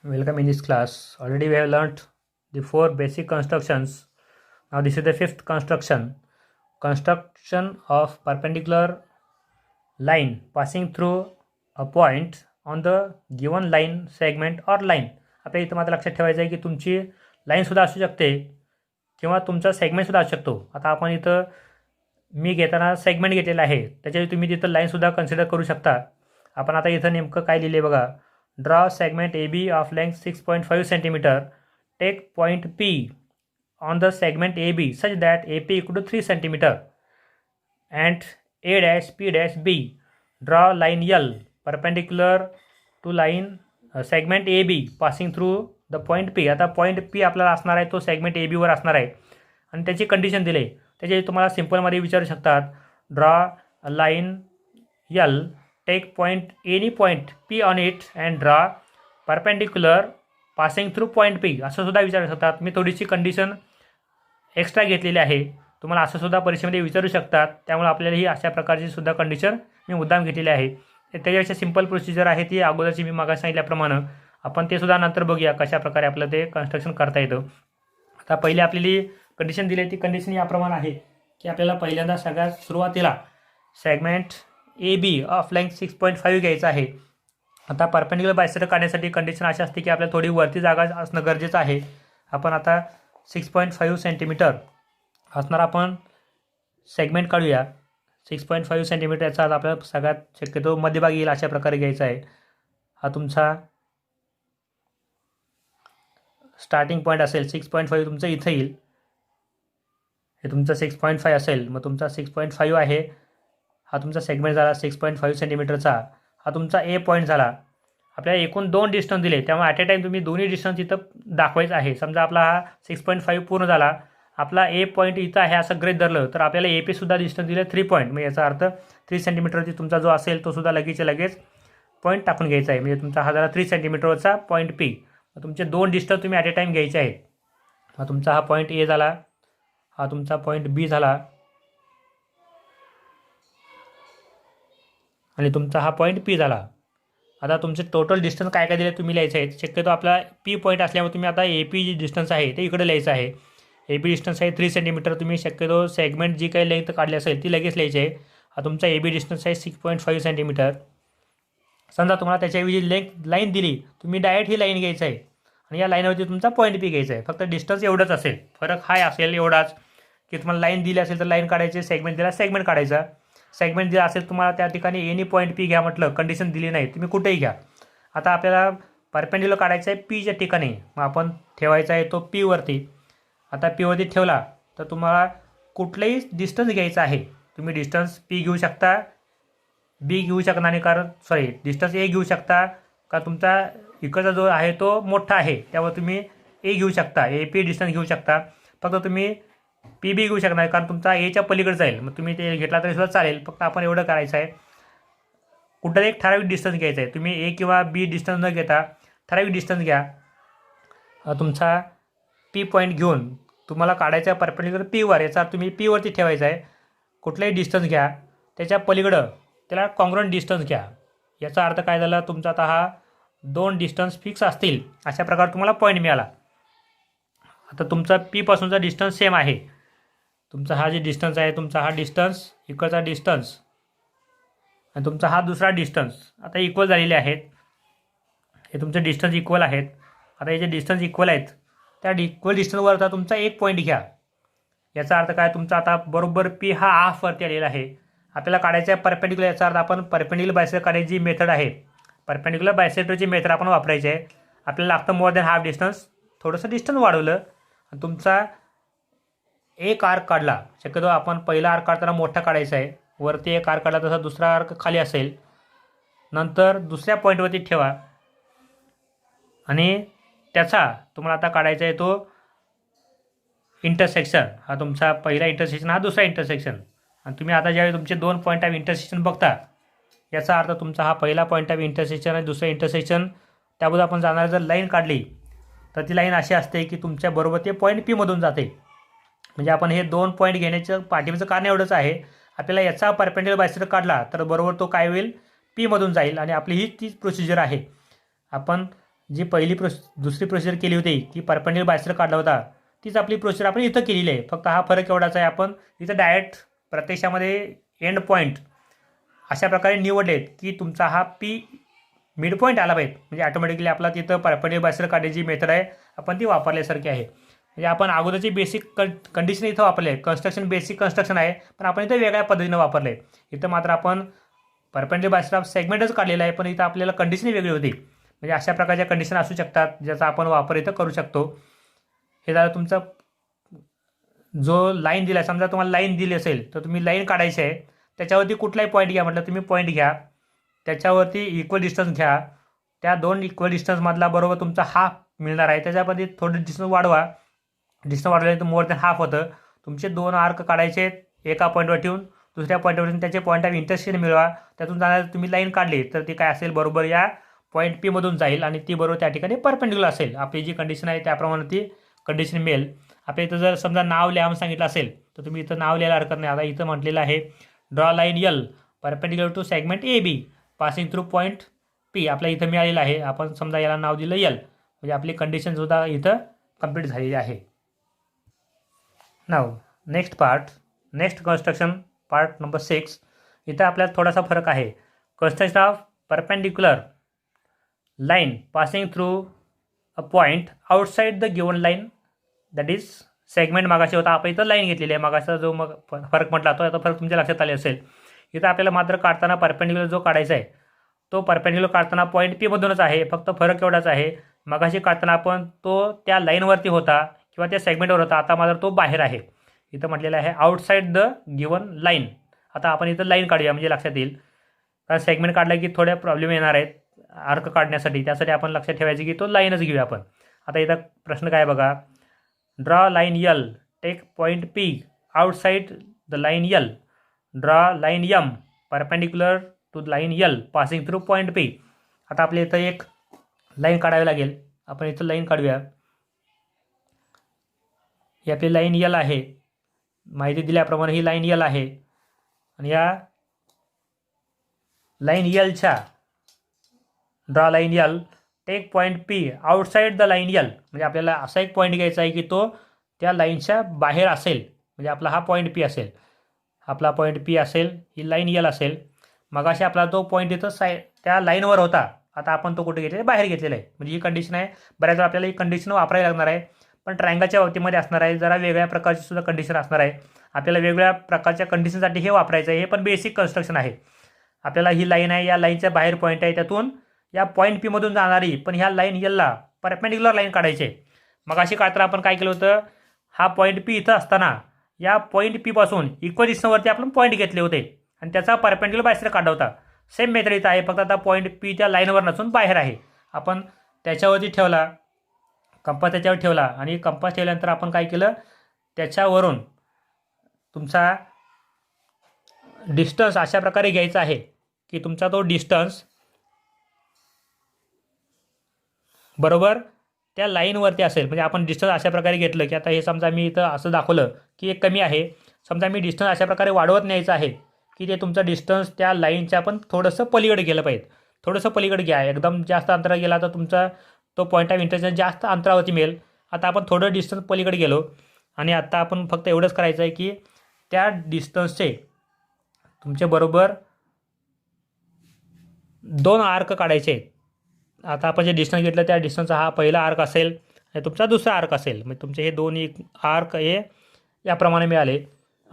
Welcome in this class. Already we have learnt the 4 basic constructions. Now this is the 5th construction. Construction of perpendicular line passing through a point on the given line, segment or line. आपल्या इथं मात्र लक्षात ठेवायचं आहे की तुमची लाईनसुद्धा असू शकते किंवा तुमचा सेगमेंटसुद्धा असू शकतो. आता आपण इथं मी घेताना सेगमेंट घेतलेला आहे, त्याच्यावेळी तुम्ही तिथं लाईनसुद्धा कन्सिडर करू शकता. आपण आता इथं नेमकं काय लिहिले बघा. Draw segment AB of length 6.5 cm. Take point P on the segment AB such that AP equal to 3 cm and A dash P dash B. Draw line L perpendicular to line segment AB passing through the point P. आता point P आपल्याला असणार आहे, तो segment AB वर असणार आहे आणि त्याची कंडिशन दिली. त्याची तुम्हाला सिंपलमध्ये विचारू शकतात. Draw line L, take point any point P on it and draw perpendicular passing through point P असं सुद्धा विचारू शकतात. मी थोडीशी कंडिशन एक्स्ट्रा घेतलेली आहे, तुम्हाला असं सुद्धा परीक्षेमध्ये विचारू शकतात. त्यामुळे आपल्याला ही अशा प्रकारची सुद्धा कंडिशन मी मुद्दाम घेतलेली आहे. त्याच्यापेक्षा सिंपल प्रोसिजर आहे ती अगोदरची मी मागे सांगितल्याप्रमाणे. आपण ते सुद्धा नंतर बघूया कशा प्रकारे आपलं ते कन्स्ट्रक्शन करता येतं. आता पहिले आपल्याला कंडिशन दिली ती कंडिशन याप्रमाणे आहे की आपल्याला पहिल्यांदा सगळ्यात सुरुवातीला सेगमेंट AB ऑफ लेंथ 6.5 घ्यायचं आहे. आता परपेंडिक्युलर बायसेक्टर काढण्यासाठी कंडिशन अशी असते की आपल्याला थोडी वरती जागा असणं गरजेचं आहे. आपण आता 6.5 सेंटीमीटर असणार आपण सेगमेंट काढूया. 6.5 सेंटीमीटर याचा आपल्याला सगळ्यात शक्यतो मध्यभागी येईल अशा प्रकारे घ्यायचा आहे. हा तुमचा स्टार्टिंग पॉईंट असेल. 6.5 तुमचं इथं येईल. हे तुमचं 6.5 असेल, मग तुमचा 6.5 आहे. हा तुमचा सेगमेंट झाला 6.5 सेंटीमीटरचा. हा तुमचा ए पॉईंट झाला. आपल्याला एकूण 2 डिस्टन्स दिले, त्यामुळे ॲट ए टाईम तुम्ही दोन्ही डिस्टन्स इथं दाखवायचं आहे. समजा आपला हा 6.5 पूर्ण झाला, आपला ए पॉईंट इथं आहे असं ग्रेट धरलं तर आपल्याला AP सुद्धा डिस्टन्स दिले 3 पॉईंट. म्हणजे याचा अर्थ 3 सेंटीमीटरची तुमचा जो असेल तो सुद्धा लगेच पॉईंट टाकून घ्यायचा आहे. म्हणजे तुमचा हा झाला 3 सेंटीमीटरचा पॉईंट P. तुमचे 2 डिस्टन्स तुम्ही ॲट ए टाईम घ्यायचे आहेत. हा तुमचा हा पॉईंट A झाला, हा तुमचा पॉईंट B झाला आणि तुमचा हा पॉईंट P झाला. आता तुमचे टोटल डिस्टन्स काय दिले तुम्ही लिहायचे आहेत. शक्यतो आपला P पॉईंट असल्यामुळे तुम्ही आता AP जी डिस्टन्स आहे ते इकडे लिहायचं आहे. AP डिस्टन्स आहे 3 सेंटीमीटर. तुम्ही शक्यतो सेगमेंट जी काही लेंथ काढली असेल ती लगेच लिहायची आहे. हा तुमचा AB डिस्टन्स आहे 6.5 सेंटीमीटर. समजा तुम्हाला त्याच्याऐवजी लेंथ लाईन दिली, तुम्ही डायरेक्ट ही लाईन घ्यायचं आहे आणि या लाईनवरती तुमचा पॉईंट P घ्यायचा आहे. फक्त डिस्टन्स एवढंच असेल, फरक हाय असेल एवढाच की तुम्हाला लाईन दिली असेल तर लाईन काढायची, सेगमेंट दिला सेगमेंट काढायचा. सेगमेंट जे असेल तुम्हाला त्या ठिकाणी एनी पॉईंट P घ्या म्हटलं, कंडिशन दिली नाही, तुम्ही कुठेही घ्या. आता आपल्याला परपेंडिक्युलर काढायचं आहे Pच्या ठिकाणी, मग आपण ठेवायचा आहे तो P वरती. आता P वरती ठेवला तर तुम्हाला कुठलाही डिस्टन्स घ्यायचा आहे. तुम्ही डिस्टन्स P घेऊ शकता, B घेऊ शकता नाही, कारण डिस्टन्स A घेऊ शकता का तुमचा इकडचा जो आहे तो मोठा आहे त्यावर तुम्ही A घेऊ शकता, AP डिस्टन्स घेऊ शकता. फक्त तुम्ही PB घेऊ शकणार कारण तुमचा Aच्या पलीकडे जाईल, मग तुम्ही ते घेतला तरी सुद्धा चालेल. फक्त आपण एवढं करायचं आहे, कुठं एक ठराविक डिस्टन्स घ्यायचा आहे. तुम्ही A किंवा B डिस्टन्स न घेता ठराविक डिस्टन्स घ्या. तुमचा P पॉईंट घेऊन तुम्हाला काढायचा आहे परपेंडिक्युलर P वर. याचा तुम्ही P वरती ठेवायचा आहे. कुठलाही डिस्टन्स घ्या, त्याच्या पलीकडं त्याला कॉन्ग्रुएंट डिस्टन्स घ्या. याचा अर्थ काय झाला, तुमचा आता हा 2 डिस्टन्स फिक्स असतील अशा प्रकारे तुम्हाला पॉईंट मिळाला. आता तुमचा P पासूनचा डिस्टन्स सेम आहे. तुमचा हा जे डिस्टन्स आहे, तुमचा हा डिस्टन्स, इकडचा डिस्टन्स आणि तुमचा हा दुसरा डिस्टन्स आता इक्वल झालेले आहेत. हे तुमचे डिस्टन्स इक्वल आहेत. आता हे जे डिस्टन्स इक्वल आहेत त्या इक्वल डिस्टन्सवर आता तुमचा एक पॉईंट घ्या. याचा अर्थ काय, तुमचा आता बरोबर P हा हाफवरती आलेला आहे. आपल्याला काढायचा आहे परपेंडिक्युलर. याचा अर्थ आपण परपेंडिक्युलर बायसेक्टर काढायची जी मेथड आहे, परपेंडिक्युलर बायसेक्टरची मेथड आपण वापरायची आहे. आपल्याला लागतं मोर दॅन हाफ डिस्टन्स. थोडंसं डिस्टन्स वाढवलं आणि तुमचा एक आर्क काढला. शक्यतो आपण पहिला आर्क काढताना मोठा काढायचा आहे. वरती एक आर्क काढला तसा दुसरा आर्क खाली असेल. नंतर दुसऱ्या पॉईंटवरती ठेवा आणि त्याचा तुम्हाला आता काढायचा आहे तो इंटरसेक्शन. हा तुमचा पहिला इंटरसेक्शन, हा दुसरा इंटरसेक्शन. आणि तुम्ही आता ज्यावेळी तुमचे 2 पॉईंट ऑफ इंटरसेक्शन बघता, याचा अर्थ तुमचा हा पहिला पॉईंट ऑफ इंटरसेक्शन आणि दुसरा इंटरसेक्शन, त्याबद्दल आपण जाणार जर लाईन काढली तर ती लाईन अशी असते की तुमच्याबरोबर ते पॉईंट P मधून जाते. म्हणजे आपण हे 2 पॉईंट घेण्याचं पाठीमागचं कारण एवढंच आहे, आपल्याला याचा परपेंडिक्युलर बायसेक्टर काढला तर बरोबर तो काय होईल, P मधून जाईल आणि आपली ही तीच प्रोसिजर आहे. आपण जी पहिली दुसरी प्रोसिजर केली होती की परपेंडिक्युलर बायसेक्टर काढला होता, तीच आपली प्रोसिजर आपण इथं केलेली आहे. फक्त हा फरक एवढाच आहे, आपण इथं डायरेक्ट प्रत्यक्षामध्ये एंड पॉईंट अशा प्रकारे निवडलेत की तुमचा हा पी मिड पॉईंट आला पाहिजे. म्हणजे ऑटोमॅटिकली आपला तिथं परपेंडिक्युलर बायसेक्टर काढण्याची मेथड आहे आपण ती वापरल्यासारखी आहे. म्हणजे आपण अगोदरची बेसिक कंडिशन इथं वापरले, कन्स्ट्रक्शन बेसिक कन्स्ट्रक्शन आहे, पण आपण इथं वेगळ्या पद्धतीनं वापरले. इथं मात्र आपण परपेंडिक्युलर बायसेक्टर सेगमेंटच काढलेला आहे, पण इथं आपल्याला कंडिशन वेगळी होती. म्हणजे अशा प्रकारच्या कंडिशन असू शकतात ज्याचा आपण वापर इथं करू शकतो. हे झालं तुमचं जो लाईन दिला आहे. समजा तुम्हाला लाईन दिली असेल तर तुम्ही लाईन काढायची आहे, त्याच्यावरती कुठलाही पॉईंट घ्या म्हटलं तुम्ही पॉईंट घ्या, त्याच्यावरती इक्वल डिस्टन्स घ्या, त्या दोन इक्वल डिस्टन्समधला बरोबर तुमचा हाफ मिळणार आहे. त्याच्यामध्ये थोडं डिस्टन्स वाढवा, डिस्टन्स वाढल्यानंतर मोर दॅन हाफ होतं. तुमचे दोन आर्क काढायचे एका पॉईंटवर ठेवून, दुसऱ्या पॉईंटवर त्याचे पॉईंट ऑफ इंटरसेक्शन मिळवा. त्यातून जाणार तुम्ही लाईन काढली तर ती काय असेल, बरोबर या पॉईंट पी मधून जाईल आणि ती बरोबर त्या ठिकाणी परपेंडिक्युलर असेल. आपली जी कंडिशन आहे त्याप्रमाणे ती कंडिशन मिळेल. आपल्या इथं जर समजा नाव लिहा सांगितलं असेल तर तुम्ही इथं नाव लिहायला हरकत नाही. आता इथं म्हटलेलं आहे draw line L perpendicular to segment A B passing through point P. आपल्या इथं मिळालेलं आहे. आपण समजा याला नाव दिलं यल, म्हणजे आपली कंडिशनसुद्धा इथं कंप्लीट झालेली आहे. नाव नेक्स्ट कन्स्ट्रक्शन पार्ट नंबर 6. इथं आपल्याला थोडासा फरक आहे. Construction of perpendicular line passing through a point outside the given line, that is segment. मागाशी होता, आपण इथं लाईन घेतलेली आहे. मागाचा जो मग फरक म्हटला तो आता फरक तुमच्या लक्षात आले असेल. इथं आपल्याला मात्र काढताना परपेंडिक्युलर जो काढायचा आहे तो परपेंडिक्युलर काढताना पॉईंट पी मधूनच आहे. फक्त फरक एवढाच आहे, मगाशी काढताना आपण तो त्या लाईनवरती होता किंवा त्या सेगमेंटवर होता, आता मात्र तो बाहेर आहे. इथं म्हटलेलं आहे आउटसाइड द गिवन लाईन. आता आपण इथं लाईन काढूया म्हणजे लक्षात येईल, कारण सेगमेंट काढला की थोड्या प्रॉब्लेम येणार आहेत आर्क काढण्यासाठी. त्यासाठी आपण लक्षात ठेवायचं की तो लाईनच घेऊया आपण. आता इथं प्रश्न काय बघा, draw line L, take point P outside the line L, draw line M perpendicular to line L passing through point P. आता आपल्या इथं एक लाईन काढावी लागेल. आपण इथं लाईन काढूया. ही आपली लाईन यल आहे, माहिती दिल्याप्रमाणे ही लाईन यल आहे. आणि या लाईन यलच्या draw line L take point P outside the line L, म्हणजे आपल्याला असा एक पॉईंट घ्यायचा आहे की तो त्या लाईनच्या बाहेर असेल. म्हणजे आपला हा पॉईंट पी असेल, आपला पॉईंट पी असेल, ही लाईन यल असेल. मगाशी आपला तो पॉईंट इथं त्या लाईनवर होता, आता आपण तो कुठे घेतलेला, बाहेर घेतलेला आहे. म्हणजे ही कंडिशन आहे. बऱ्याच वेळा आपल्याला ही कंडिशन वापरायला लागणार आहे, पण ट्रायंगलच्या बाबतीमध्ये असणार आहे जरा वेगळ्या प्रकारची सुद्धा कंडिशन असणार आहे. आपल्याला वेगवेगळ्या प्रकारच्या कंडिशनसाठी हे वापरायचं आहे. हे पण बेसिक कन्स्ट्रक्शन आहे. आपल्याला ही लाईन आहे, या लाईनच्या बाहेर पॉईंट आहे, त्यातून या पॉईंट पी मधून जाणारी पण ह्या लाईन यलला परपेंडिक्युलर लाईन काढायची आहे. मग अशी काढताना आपण काय केलं होतं, हा पॉईंट पी इथं असताना या पॉईंट पी पासून इक्वल डिस्टन्सवरती आपण पॉईंट घेतले होते आणि त्याचा परपेंडिक्युलर बायसेक्टर काढला होता. सेम मेथड इथं आहे, फक्त आता पॉईंट पी त्या लाईनवर नसून बाहेर आहे. आपण त्याच्यावरती ठेवला, कंपास त्याच्यावर ठेवला आणि कंपास ठेवल्यानंतर आपण काय केलं, त्याच्यावरून तुमचा डिस्टन्स अशा प्रकारे घ्यायचा आहे की तुमचा तो डिस्टन्स बरोबर त्या लाईनवरती असेल. म्हणजे आपण डिस्टन्स अशा प्रकारे घेतलं की आता हे समजा मी इथं असं दाखवलं की एक कमी आहे. समजा मी डिस्टन्स अशा प्रकारे वाढवत न्यायचं आहे की ते तुमचं डिस्टन्स त्या लाईनच्या पण थोडंसं पलीकडे गेलं पाहिजे. थोडंसं पलीकडे घ्या, एकदम जास्त अंतरावर गेला तर तुमचा तो पॉईंट ऑफ इंटरसेक्शन जास्त अंतरावरती मिळेल. आता आपण थोडं डिस्टन्स पलीकडे गेलो आणि आता आपण फक्त एवढंच करायचं आहे की त्या डिस्टन्सचे तुमचे बरोबर 2 आर्क काढायचे आहेत. आता आपण जे डिस्टन्स घेतलं त्या डिस्टन्सचा हा पहिला आर्क असेल आणि तुमचा दुसरा आर्क असेल. म्हणजे तुमचे हे दोन्ही आर्क हे याप्रमाणे मिळाले.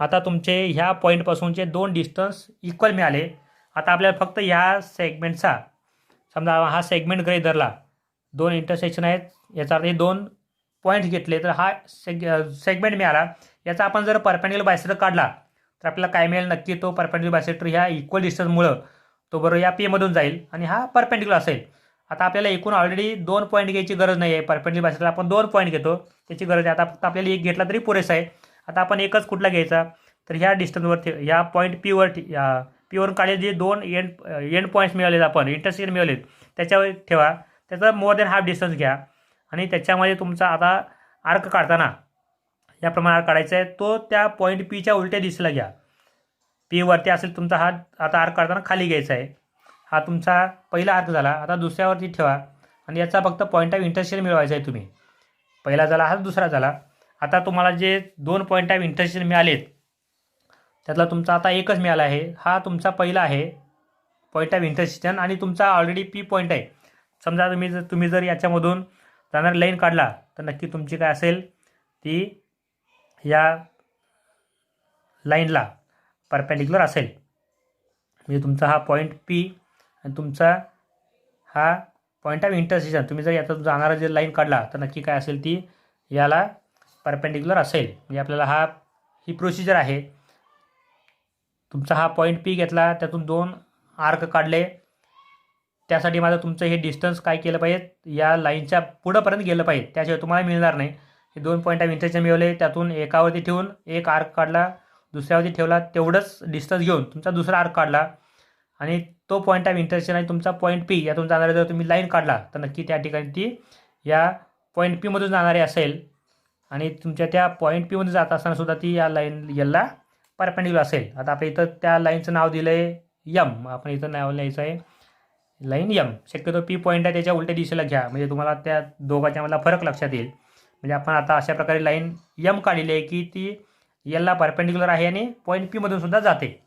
आता तुमचे ह्या पॉईंटपासूनचे 2 डिस्टन्स इक्वल मिळाले. आता आपल्याला फक्त ह्या सेगमेंटचा, समजा हा सेगमेंट गृहीत धरला, 2 इंटरसेक्शन आहेत, याचा अर्थ हे 2 पॉईंट्स घेतले तर हा सेगमेंट मिळाला. याचा आपण जर परपेंडिक्युलर बायसेक्टर काढला तर आपल्याला काय मिळेल, नक्की तो परपेंडिक्युलर बायसेक्टर ह्या इक्वल डिस्टन्समुळं तो बरोबर या पीमधून जाईल आणि हा परपेंडिक्युलर असेल. आता आपल्याला एकूण ऑलरेडी 2 पॉईंट घ्यायची गरज नाही आहे. परपेंडिक्युलर बायसेक्टरला आपण 2 पॉईंट घेतो, त्याची गरज आहे. आता फक्त आपल्याला एक घेतला तरी पुरेसा आहे. आता आपण एकच कुठला घ्यायचा, तर ह्या डिस्टन्सवर, ह्या पॉईंट पीवर, पीवरून काढलेले जे 2 एंड पॉईंट्स मिळालेत, आपण इंटरसेक्शन मिळालेत, त्याच्यावर ठेवा. त्याचा मोर दॅन हाफ डिस्टन्स घ्या आणि त्याच्यामध्ये तुमचा आता आर्क काढताना याप्रमाणे आर्क काढायचा आहे. तो त्या पॉईंट पीच्या उलट्या दिशेला घ्या. पी वरती असेल तुमचा आता आर्क काढताना खाली घ्यायचा आहे. हा तुमचा पहिला आर्क झाला. आता दुसऱ्यावरती ठेवा आणि याचा फक्त पॉईंट ऑफ इंटरसेक्शन मिळवायचा आहे तुम्ही. पहिला झाला हा, दुसरा झाला. आता तुम्हाला जे 2 पॉईंट ऑफ इंटरसेक्शन मिळालेत त्यातला तुमचा आता एकच मिळाला आहे. हा तुमचा पहिला आहे पॉईंट ऑफ इंटरसेक्शन आणि तुमचा ऑलरेडी पी पॉईंट आहे. समजा तुम्ही जर याच्यामधून जाणारी लाईन काढला तर नक्की तुमची काय असेल, ती या लाईनला परपेंडिक्युलर असेल. म्हणजे तुमचा हा पॉईंट पी आणि तुमचा हा पॉईंट ऑफ इंटरसेक्शन, तुम्ही जर यातून जाणारा जे लाईन काढला तर नक्की काय असेल, ती याला परपेंडिक्युलर असेल. म्हणजे आपल्याला ही प्रोसिजर आहे. तुमचा हा पॉईंट पी घेतला, त्यातून 2 आर्क काढले. त्यासाठी माझं तुमचं हे डिस्टन्स काय केलं पाहिजे, या लाईनच्या पुढंपर्यंत गेलं पाहिजे, त्याशिवाय तुम्हाला मिळणार नाही. हे 2 पॉईंट ऑफ इंटरसेक्शन मिळवले, त्यातून एकावरती ठेवून एक आर्क काढला, दुसऱ्यावरती ठेवला, तेवढंच डिस्टन्स घेऊन तुमचा दुसरा आर्क काढला आणि तो पॉईंट ऑफ इंटरसेक्शन आणि तुमचा पॉईंट पी यातून जाणारा जर तुम्ही लाईन काढला तर नक्की त्या ठिकाणी ती या पॉईंट पीमधून जाणारी असेल आणि तुमच्या त्या पॉईंट पीमध्ये जात असताना सुद्धा ती या लाईन याला परपेंडिक्युलर असेल. आता आपण इथं त्या लाईनचं नाव दिलं आहे यम. आपण इथं नाव लिहायचं आहे लाईन यम. शक्यतो पी पॉईंट आहे त्याच्या उलट्या दिशेला घ्या, म्हणजे तुम्हाला त्या दोघांच्या मधला फरक लक्षात येईल. म्हणजे आपण आता अशा प्रकारे लाईन यम काढलेली आहे की ती एलला परपेंडिक्युलर आहे आणि पॉईंट पीमधून सुद्धा जाते.